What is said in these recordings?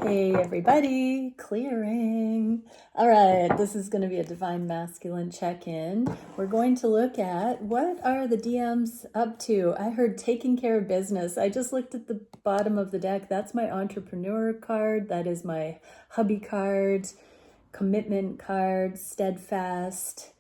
Hey everybody, clearing. All right, this is going to be a Divine Masculine check-in. We're going to look at what are the DMs up to. I heard taking care of business. I just looked at the bottom of the deck. That's my entrepreneur card. That is my hubby card, commitment card, steadfast,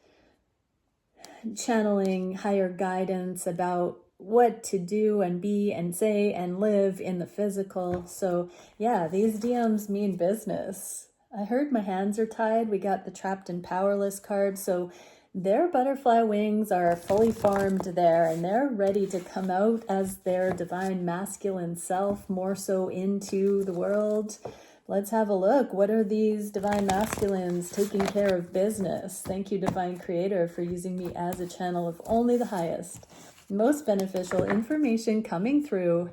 channeling higher guidance about what to do and be and say and live in the physical. So yeah, these DMs mean business. I heard my hands are tied. We got the trapped and powerless card. So their butterfly wings are fully formed there and they're ready to come out as their divine masculine self, more so into the world. Let's have a look. What are these divine masculines taking care of business? Thank you, Divine Creator, for using me as a channel of only the highest, most beneficial information coming through.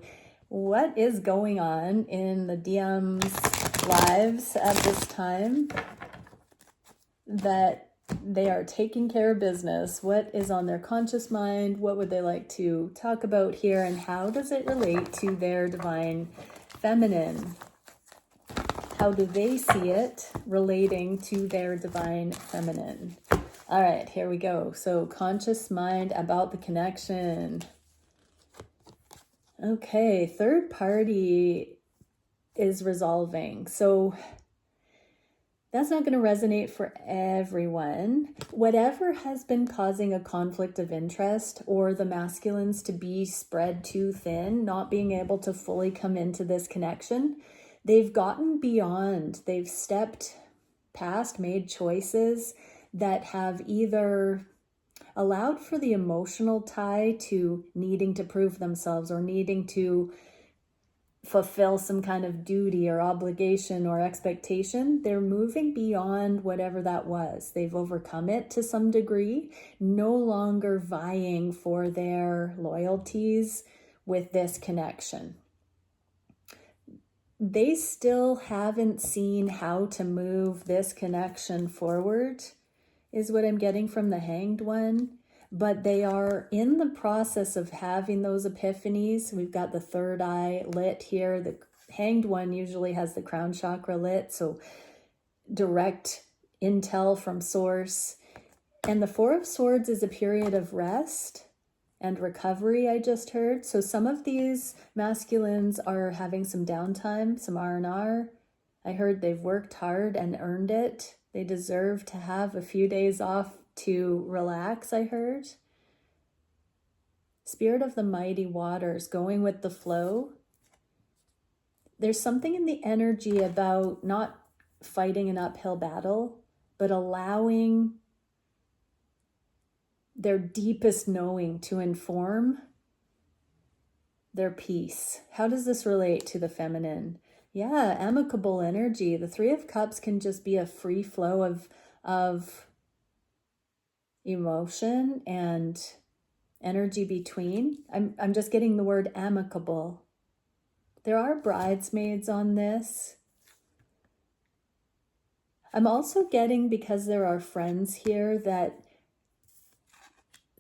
What is going on in the DMs' lives at this time that they are taking care of business? What is on their conscious mind? What would they like to talk about here? And how does it relate to their divine feminine? How do they see it relating to their divine feminine? All right, here we go. So conscious mind about the connection. Okay, third party is resolving. So that's not going to resonate for everyone. Whatever has been causing a conflict of interest or the masculines to be spread too thin, not being able to fully come into this connection, they've gotten beyond, they've stepped past, made choices that have either allowed for the emotional tie to needing to prove themselves or needing to fulfill some kind of duty or obligation or expectation. They're moving beyond whatever that was. They've overcome it to some degree, no longer vying for their loyalties with this connection. They still haven't seen how to move this connection forward, is what I'm getting from the Hanged One. But they are in the process of having those epiphanies. We've got the third eye lit here. The Hanged One usually has the crown chakra lit, so direct intel from source. And the Four of Swords is a period of rest and recovery, I just heard. So some of these masculines are having some downtime, some R&R. I heard they've worked hard and earned it. They deserve to have a few days off to relax, I heard. Spirit of the mighty waters, going with the flow. There's something in the energy about not fighting an uphill battle, but allowing their deepest knowing to inform their peace. How does this relate to the feminine? Yeah, amicable energy. The Three of Cups can just be a free flow of emotion and energy between. I'm just getting the word amicable. There are bridesmaids on this. I'm also getting, because there are friends here, that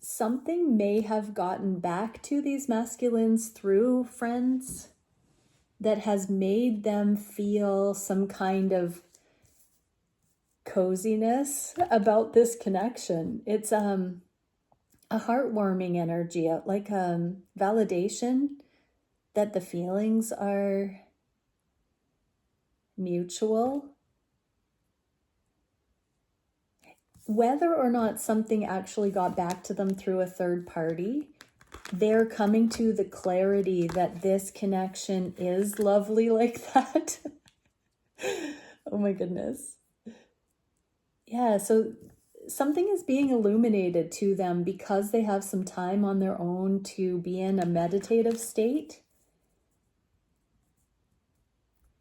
something may have gotten back to these masculines through friends that has made them feel some kind of coziness about this connection. It's a heartwarming energy, like validation that the feelings are mutual. Whether or not something actually got back to them through a third party, they're coming to the clarity that this connection is lovely like that. Oh my goodness. Yeah, so something is being illuminated to them because they have some time on their own to be in a meditative state.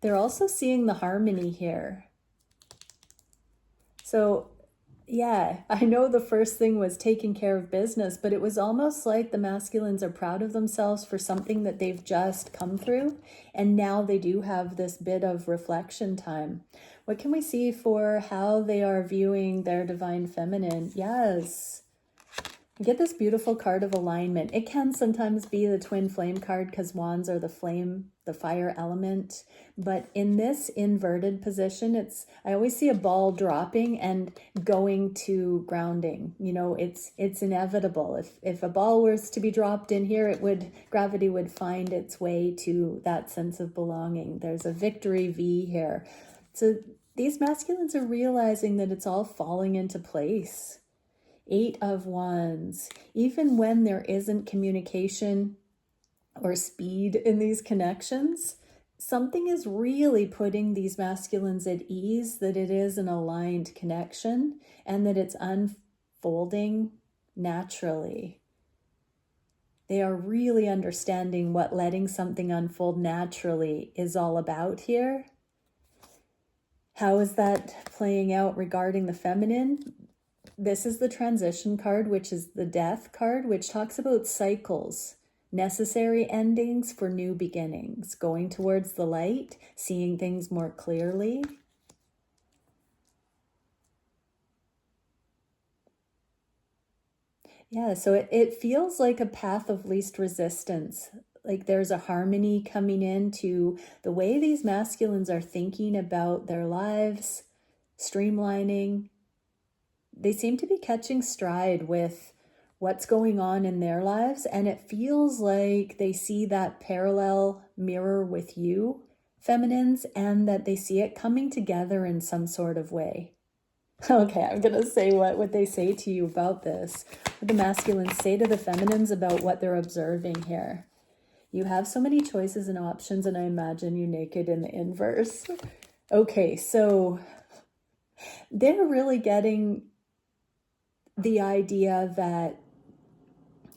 They're also seeing the harmony here. So yeah, I know the first thing was taking care of business, but it was almost like the masculines are proud of themselves for something that they've just come through. And now they do have this bit of reflection time. What can we see for how they are viewing their divine feminine? Yes. You get this beautiful card of alignment. It can sometimes be the twin flame card because wands are the the fire element. But in this inverted position, I always see a ball dropping and going to grounding. You know, it's inevitable. If a ball was to be dropped in here, gravity would find its way to that sense of belonging. There's a victory V here. So these masculines are realizing that it's all falling into place. 8 of Wands. Even when there isn't communication or speed in these connections, something is really putting these masculines at ease that it is an aligned connection and that it's unfolding naturally. They are really understanding what letting something unfold naturally is all about here. How is that playing out regarding the feminine? This is the transition card, which is the death card, which talks about cycles, necessary endings for new beginnings, going towards the light, seeing things more clearly. Yeah, so it feels like a path of least resistance. Like there's a harmony coming into the way these masculines are thinking about their lives, streamlining. They seem to be catching stride with what's going on in their lives, and it feels like they see that parallel mirror with you, feminines, and that they see it coming together in some sort of way. Okay, I'm going to say what would they say to you about this? What would the masculines say to the feminines about what they're observing here? You have so many choices and options, and I imagine you naked in the inverse. Okay, so they're really getting the idea that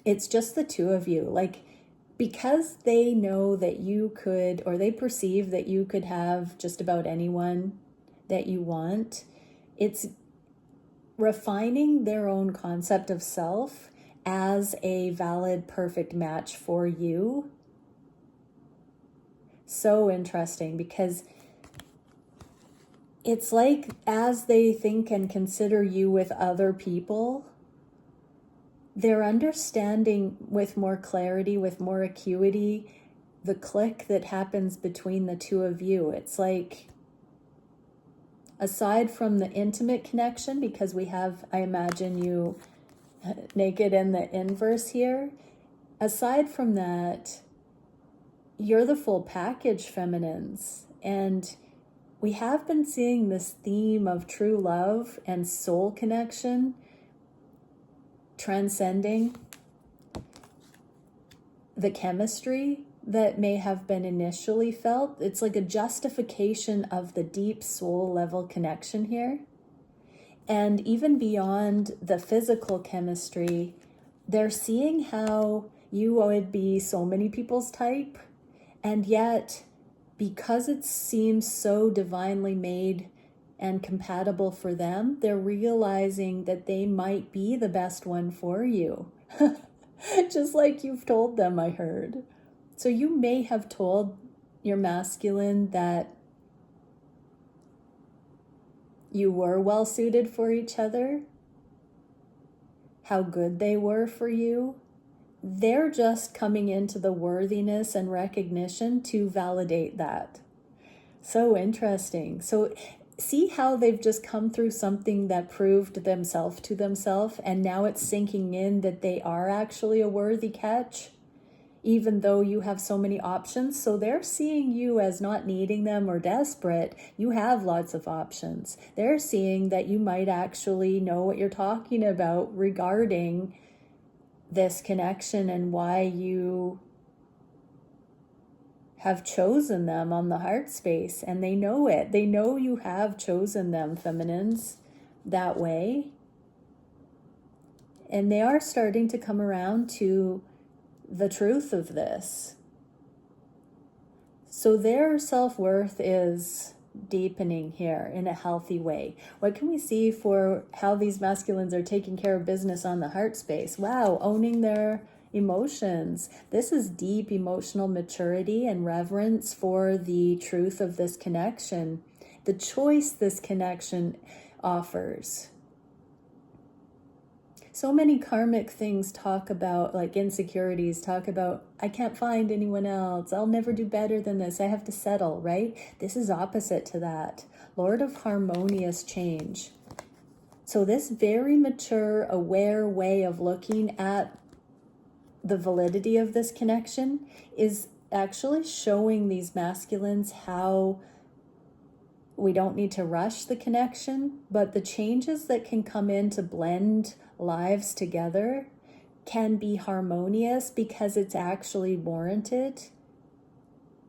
it's just the two of you. Like, because they know that you could, or they perceive that you could have just about anyone that you want, it's refining their own concept of self as a valid, perfect match for you. So interesting, because it's like as they think and consider you with other people, they're understanding with more clarity, with more acuity, the click that happens between the two of you. It's like, aside from the intimate connection, because we have, I imagine you naked in the inverse here, aside from that, you're the full package, feminines. And we have been seeing this theme of true love and soul connection transcending the chemistry that may have been initially felt. It's like a justification of the deep soul level connection here. And even beyond the physical chemistry, they're seeing how you would be so many people's type, and yet because it seems so divinely made and compatible for them, they're realizing that they might be the best one for you. Just like you've told them, I heard. So you may have told your masculine that you were well suited for each other, how good they were for you. They're just coming into the worthiness and recognition to validate that. So interesting. So see how they've just come through something that proved themselves to themselves, and now it's sinking in that they are actually a worthy catch, even though you have so many options. So they're seeing you as not needing them or desperate. You have lots of options. They're seeing that you might actually know what you're talking about regarding this connection and why you have chosen them on the heart space. And they know it. They know you have chosen them, feminines, that way. And they are starting to come around to the truth of this. So their self-worth is deepening here in a healthy way. What can we see for how these masculines are taking care of business on the heart space? Wow, owning their emotions. This is deep emotional maturity and reverence for the truth of this connection, the choice this connection offers. So many karmic things talk about, like insecurities, talk about, I can't find anyone else. I'll never do better than this. I have to settle, right? This is opposite to that. Lord of harmonious change. So this very mature, aware way of looking at the validity of this connection is actually showing these masculines how we don't need to rush the connection, but the changes that can come in to blend lives together can be harmonious because it's actually warranted,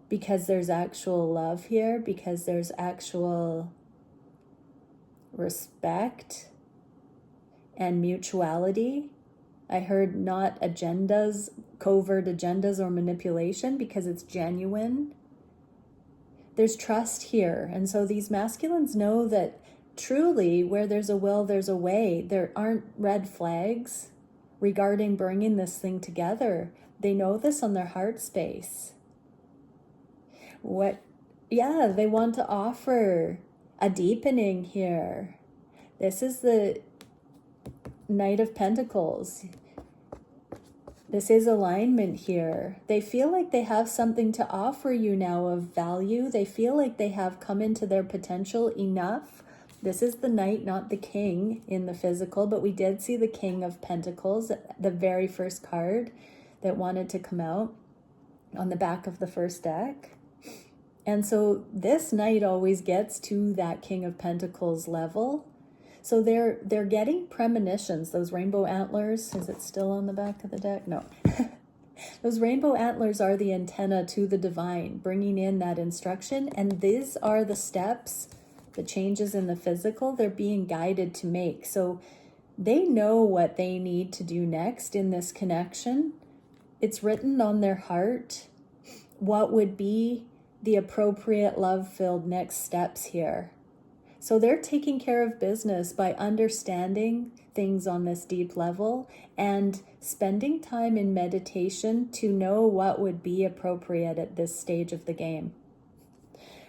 because there's actual love here, because there's actual respect and mutuality. I heard not agendas, covert agendas or manipulation, because it's genuine. There's trust here. And so these masculines know that truly where there's a will, there's a way. There aren't red flags regarding bringing this thing together. They know this on their heart space. They want to offer a deepening here. This is the Knight of Pentacles. This is alignment here. They feel like they have something to offer you now of value. They feel like they have come into their potential enough. This is the Knight, not the King in the physical, but we did see the King of Pentacles, the very first card that wanted to come out on the back of the first deck. And so this Knight always gets to that King of Pentacles level. So they're getting premonitions, those rainbow antlers. Is it still on the back of the deck? No. Those rainbow antlers are the antenna to the divine, bringing in that instruction. And these are the steps, the changes in the physical, they're being guided to make. So they know what they need to do next in this connection. It's written on their heart what would be the appropriate love-filled next steps here. So they're taking care of business by understanding things on this deep level and spending time in meditation to know what would be appropriate at this stage of the game.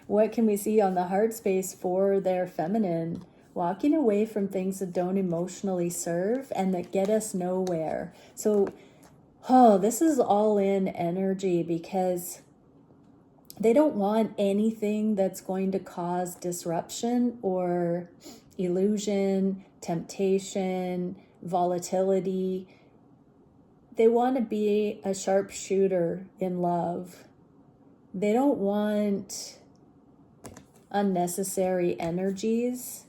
What can we see on the heart space for their feminine? Walking away from things that don't emotionally serve and that get us nowhere. So, this is all in energy because they don't want anything that's going to cause disruption or illusion, temptation, volatility. They want to be a sharpshooter in love. They don't want unnecessary energies.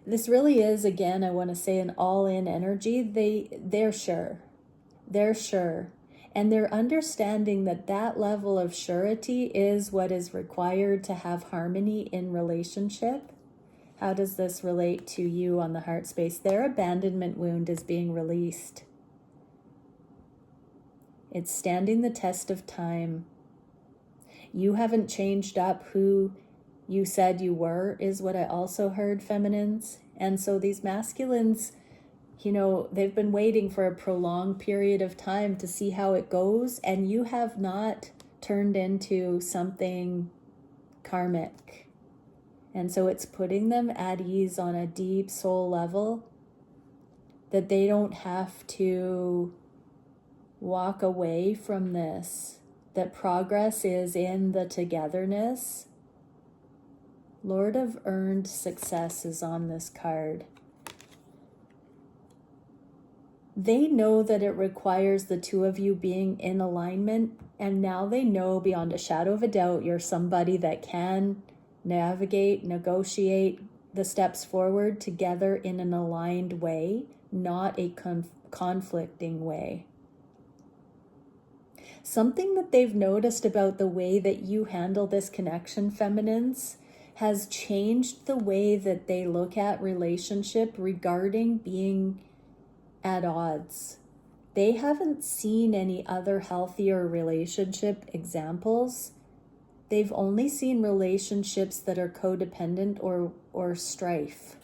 This really is, again, I want to say, an all-in energy. They're sure. They're sure. And they're understanding that that level of surety is what is required to have harmony in relationship. How does this relate to you on the heart space? Their abandonment wound is being released. It's standing the test of time. You haven't changed up who you said you were, is what I also heard, feminines. And so these masculines, they've been waiting for a prolonged period of time to see how it goes, and you have not turned into something karmic. And so it's putting them at ease on a deep soul level that they don't have to walk away from this, that progress is in the togetherness. Lord of earned success is on this card. They know that it requires the two of you being in alignment, and now they know beyond a shadow of a doubt you're somebody that can navigate, negotiate the steps forward together in an aligned way, not a conflicting way. Something that they've noticed about the way that you handle this connection, feminines, has changed the way that they look at relationship regarding being at odds. They haven't seen any other healthier relationship examples. They've only seen relationships that are codependent or strife.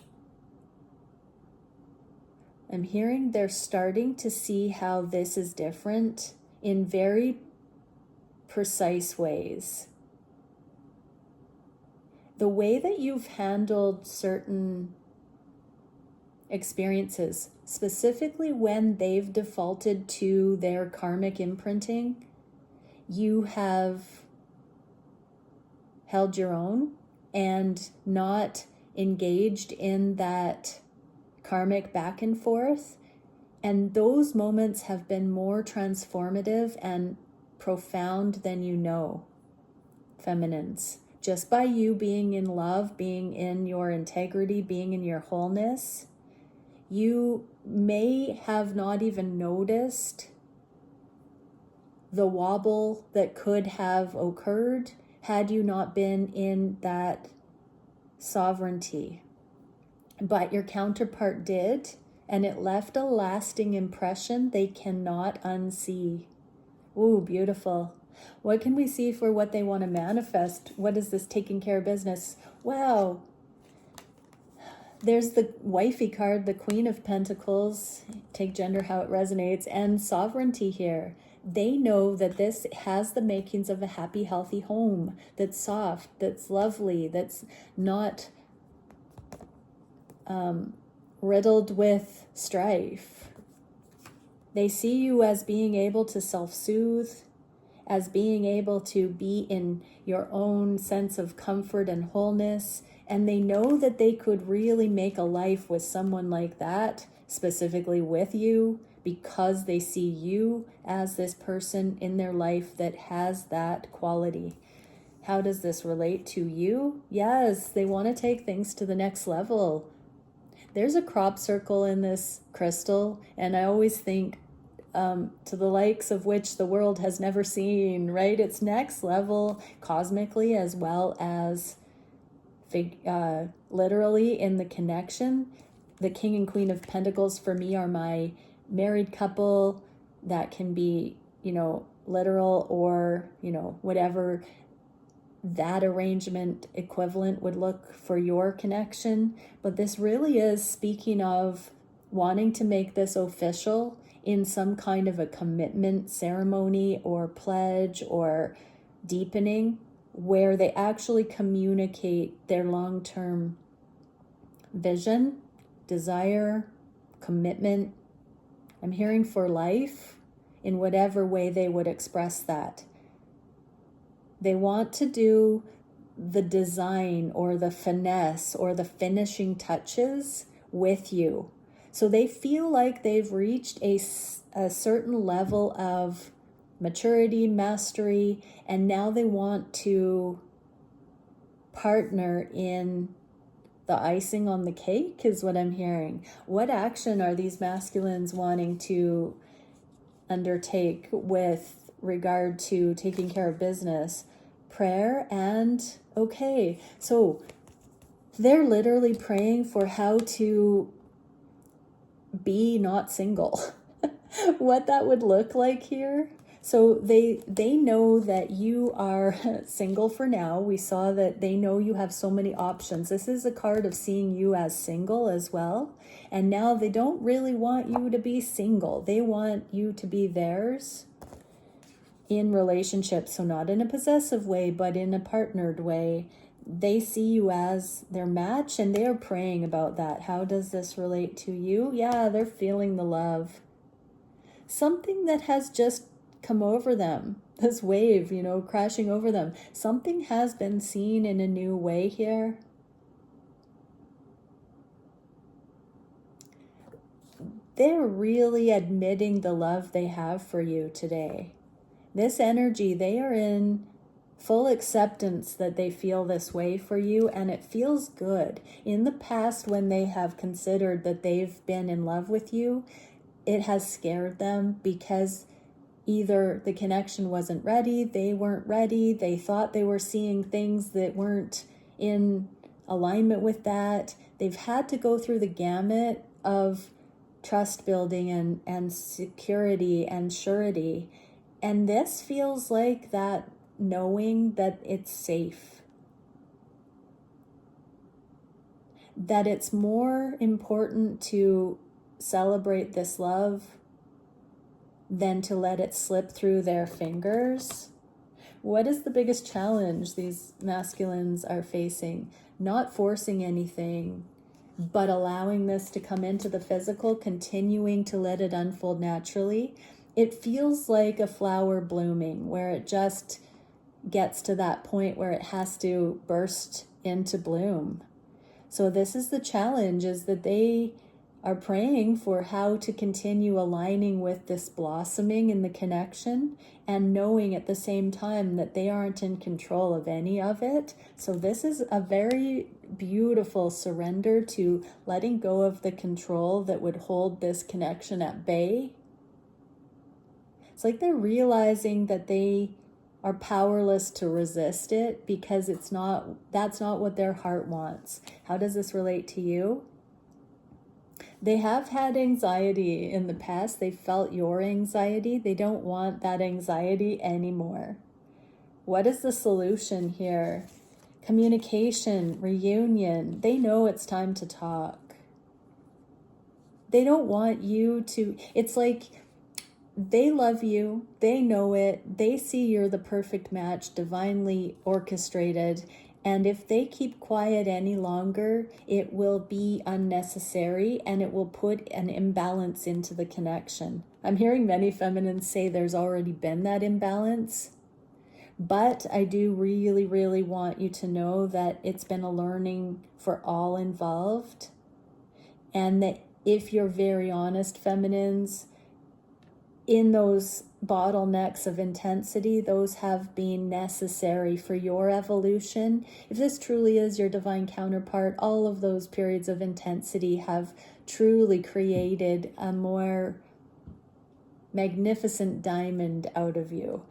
I'm hearing they're starting to see how this is different in very precise ways. The way that you've handled certain experiences, specifically when they've defaulted to their karmic imprinting, you have held your own and not engaged in that karmic back and forth. And those moments have been more transformative and profound than you know, feminines. Just by you being in love, being in your integrity, being in your wholeness, you may have not even noticed the wobble that could have occurred had you not been in that sovereignty. But your counterpart did, and it left a lasting impression they cannot unsee. Ooh, beautiful. What can we see for what they want to manifest? What is this taking care of business? Wow. There's the wifey card, the Queen of Pentacles. Take gender how it resonates, and sovereignty here. They know that this has the makings of a happy, healthy home that's soft, that's lovely, that's not riddled with strife. They see you as being able to self-soothe, as being able to be in your own sense of comfort and wholeness. And they know that they could really make a life with someone like that, specifically with you, because they see you as this person in their life that has that quality. How does this relate to you? Yes, they want to take things to the next level. There's a crop circle in this crystal, and I always think to the likes of which the world has never seen, right? It's next level cosmically as well as literally in the connection. The King and Queen of Pentacles for me are my married couple. That can be, literal or, whatever that arrangement equivalent would look for your connection. But this really is speaking of wanting to make this official in some kind of a commitment ceremony or pledge or deepening, where they actually communicate their long-term vision, desire, commitment. I'm hearing for life in whatever way they would express that. They want to do the design or the finesse or the finishing touches with you. So they feel like they've reached a certain level of maturity, mastery, and now they want to partner in the icing on the cake is what I'm hearing. What action are these masculines wanting to undertake with regard to taking care of business? Prayer and okay. So they're literally praying for how to be not single. What that would look like here. So they know that you are single for now. We saw that they know you have so many options. This is a card of seeing you as single as well. And now they don't really want you to be single. They want you to be theirs in relationships. So not in a possessive way, but in a partnered way. They see you as their match and they are praying about that. How does this relate to you? Yeah, they're feeling the love. Something that has just come over them, this wave, crashing over them. Something has been seen in a new way here. They're really admitting the love they have for you today. This energy, they are in full acceptance that they feel this way for you, and it feels good. In the past, when they have considered that they've been in love with you, it has scared them because either the connection wasn't ready, they weren't ready, they thought they were seeing things that weren't in alignment with that. They've had to go through the gamut of trust building and security and surety. And this feels like that, knowing that it's safe. That it's more important to celebrate this love than to let it slip through their fingers. What is the biggest challenge these masculines are facing? Not forcing anything, but allowing this to come into the physical, continuing to let it unfold naturally. It feels like a flower blooming where it just gets to that point where it has to burst into bloom. So this is the challenge, is that they are praying for how to continue aligning with this blossoming in the connection, and knowing at the same time that they aren't in control of any of it. So this is a very beautiful surrender to letting go of the control that would hold this connection at bay. It's like they're realizing that they are powerless to resist it, because that's not what their heart wants. How does this relate to you? They have had anxiety in the past. They felt your anxiety. They don't want that anxiety anymore. What is the solution here? Communication, reunion. They know it's time to talk. They don't want you to, it's like they love you. They know it. They see you're the perfect match, divinely orchestrated. And if they keep quiet any longer, it will be unnecessary, and it will put an imbalance into the connection. I'm hearing many feminines say there's already been that imbalance. But I do really, really want you to know that it's been a learning for all involved. And that if you're very honest, feminines, in those bottlenecks of intensity, those have been necessary for your evolution. If this truly is your divine counterpart, all of those periods of intensity have truly created a more magnificent diamond out of you.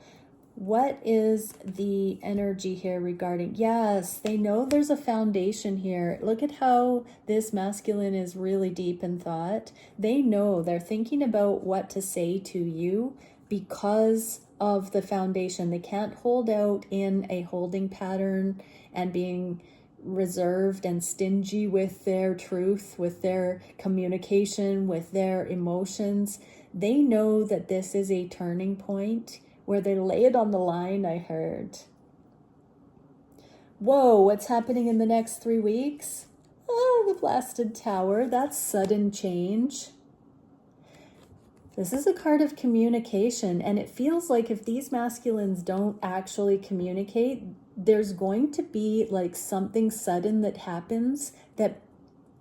What is the energy here regarding? Yes, they know there's a foundation here. Look at how this masculine is really deep in thought. They know, they're thinking about what to say to you because of the foundation. They can't hold out in a holding pattern and being reserved and stingy with their truth, with their communication, with their emotions. They know that this is a turning point where they lay it on the line, I heard. Whoa, what's happening in the next 3 weeks? Oh, the blasted tower. That's sudden change. This is a card of communication, and it feels like if these masculines don't actually communicate, there's going to be like something sudden that happens, that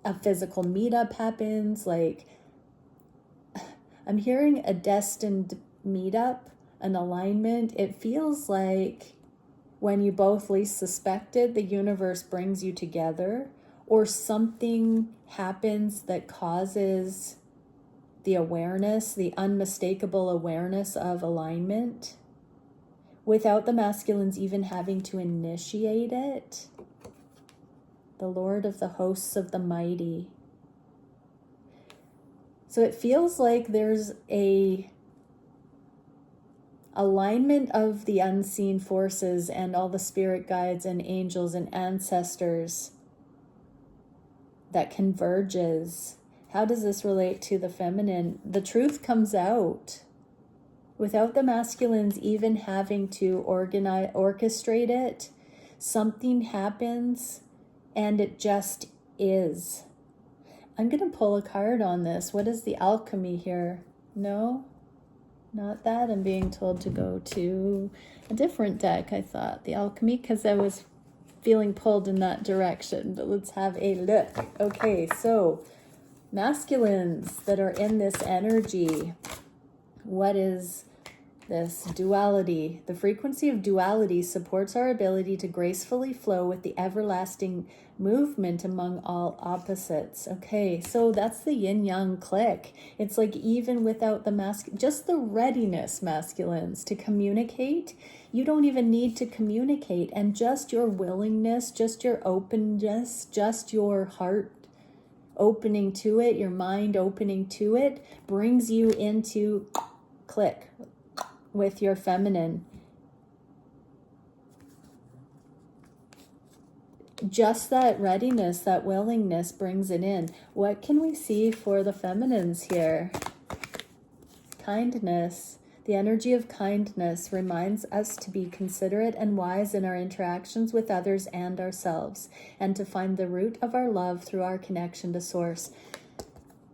a physical meetup happens. Like, I'm hearing a destined meetup, an alignment. It feels like when you both least suspect it, the universe brings you together, or something happens that causes the awareness, the unmistakable awareness of alignment, without the masculines even having to initiate it. The Lord of the hosts of the mighty. So it feels like there's a alignment of the unseen forces and all the spirit guides and angels and ancestors that converges. How does this relate to the feminine? The truth comes out without the masculines even having to orchestrate it. Something happens and it just is. I'm going to pull a card on this. What is the alchemy here? No? Not that. I'm being told to go to a different deck, I thought. The alchemy, because I was feeling pulled in that direction. But let's have a look. Okay, so masculines that are in this energy. What is this? Duality. The frequency of duality supports our ability to gracefully flow with the everlasting movement among all opposites. Okay, so that's the yin-yang click. It's like even without the just the readiness, masculines, to communicate. You don't even need to communicate, and just your willingness, just your openness, just your heart opening to it, your mind opening to it, brings you into click with your feminine. Just that readiness, that willingness brings it in. What can we see for the feminines here? Kindness. The energy of kindness reminds us to be considerate and wise in our interactions with others and ourselves, and to find the root of our love through our connection to Source.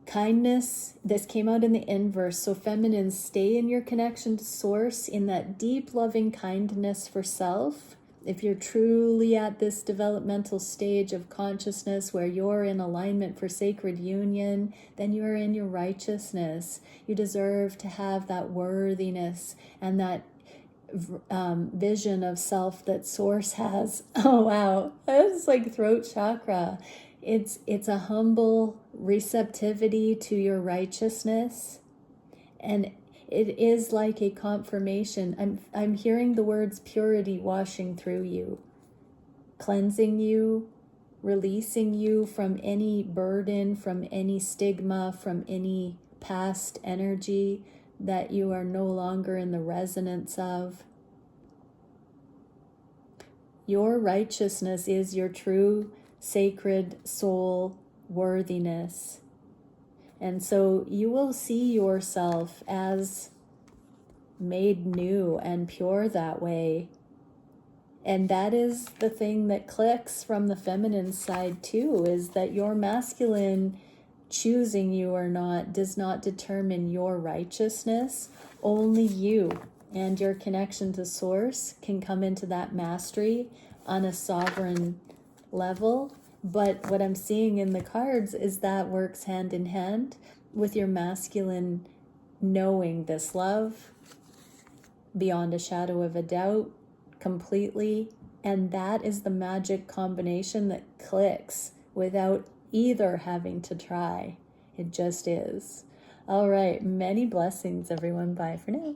Kindness, this came out in the inverse. So feminine, stay in your connection to Source, in that deep loving kindness for self. If you're truly at this developmental stage of consciousness where you're in alignment for sacred union, then you're in your righteousness. You deserve to have that worthiness and that vision of self that Source has. Oh wow, that's like throat chakra. It's a humble receptivity to your righteousness, and it is like a confirmation. I'm hearing the words purity washing through you, cleansing you, releasing you from any burden, from any stigma, from any past energy that you are no longer in the resonance of. Your righteousness is your true sacred soul worthiness. And so you will see yourself as made new and pure that way. And that is the thing that clicks from the feminine side too, is that your masculine choosing you or not does not determine your righteousness. Only you and your connection to Source can come into that mastery on a sovereign level. But what I'm seeing in the cards is that works hand in hand with your masculine knowing this love beyond a shadow of a doubt completely. And that is the magic combination that clicks without either having to try. It just is. All right. Many blessings, everyone. Bye for now.